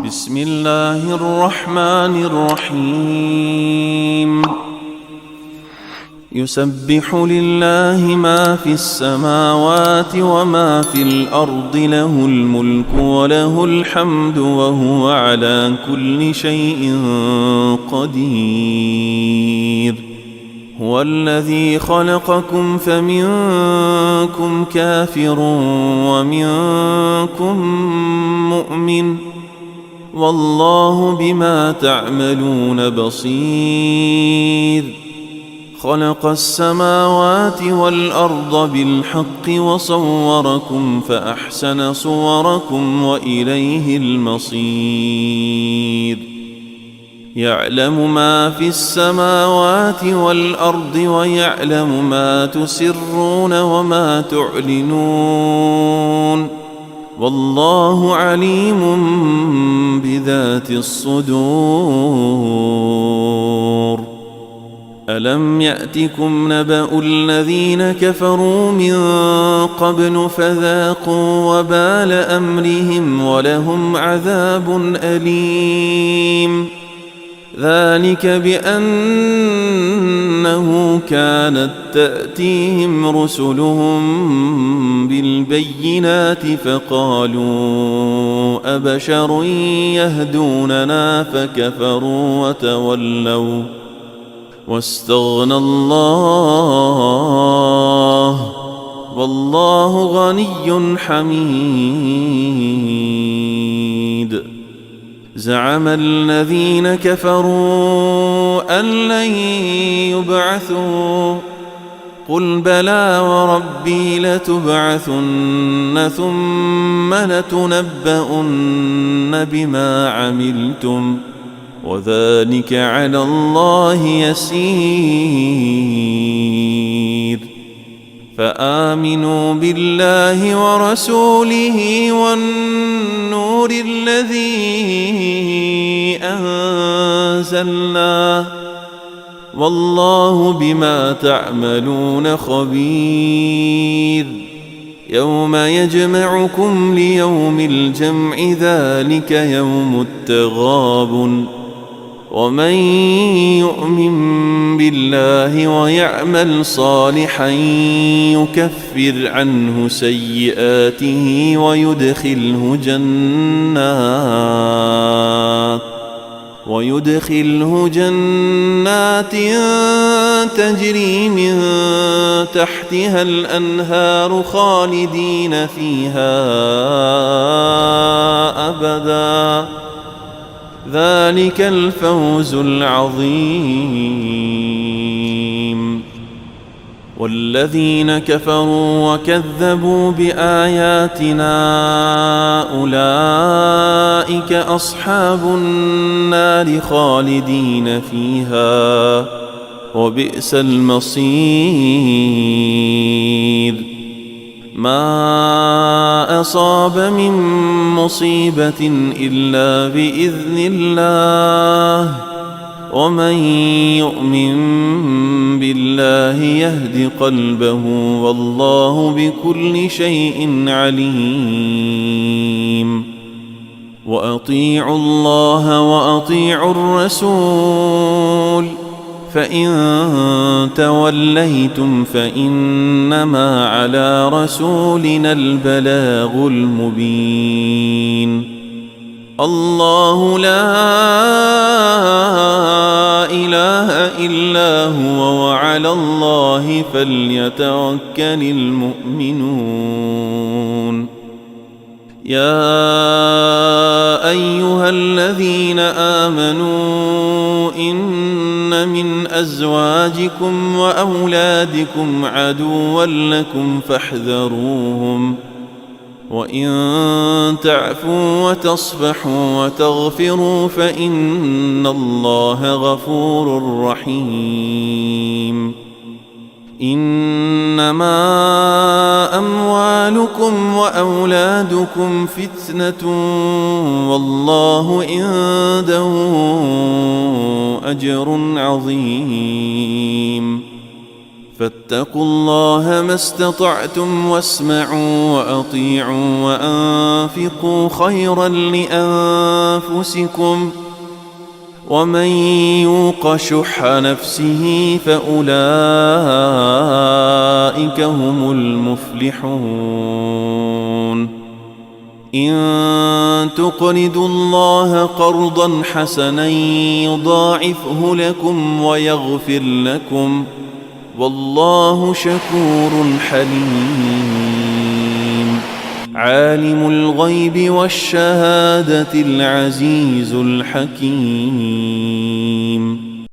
بسم الله الرحمن الرحيم يسبح لله ما في السماوات وما في الأرض له الملك وله الحمد وهو على كل شيء قدير هو الذي خلقكم فمنكم كافر ومنكم مؤمن والله بما تعملون بصير خلق السماوات والأرض بالحق وصوركم فأحسن صوركم وإليه المصير يعلم ما في السماوات والأرض ويعلم ما تسرون وما تعلنون والله عليم بذات الصدور ألم يأتكم نبأ الذين كفروا من قبل فذاقوا وبال أمرهم ولهم عذاب أليم ذلك بأنه كانت تأتيهم رسلهم بالبينات فقالوا أبشر يهدوننا فكفروا وتولوا واستغنى الله والله غني حميد زعم الذين كفروا أن لن يبعثوا قل بلى وربي لتبعثن ثم لتنبؤن بما عملتم وذلك على الله يسير فآمنوا بالله ورسوله والنور الذي أنزلنا والله بما تعملون خبير يوم يجمعكم ليوم الجمع ذلك يوم التغابن ومن يؤمن بالله ويعمل صالحا يكفر عنه سيئاته ويدخله جنات تجري من تحتها الأنهار خالدين فيها أبدا ذلك الفوز العظيم والذين كفروا وكذبوا بآياتنا أولئك أصحاب النار خالدين فيها وبئس المصير ما أصاب من مصيبة إلا بإذن الله ومن يؤمن بالله يهد قلبه والله بكل شيء عليم وأطيعوا الله وأطيعوا الرسول فإن توليتم فإنما على رسولنا البلاغ المبين الله لا إله إلا هو وعلى الله فليتوكل المؤمنون يا أيها الذين آمنوا إن من أزواجكم وأولادكم عدوا لكم فاحذروهم وإن تعفوا وتصفحوا وتغفروا فإن الله غفور رحيم إنما أموالكم وأولادكم فتنة والله عنده أجر عظيم فاتقوا الله ما استطعتم واسمعوا وأطيعوا وأنفقوا خيرا لأنفسكم ومن يوق شح نفسه فأولئك هم المفلحون إن تقرضوا الله قرضا حسنا يضاعفه لكم ويغفر لكم والله شكور حليم عالم الغيب والشهادة العزيز الحكيم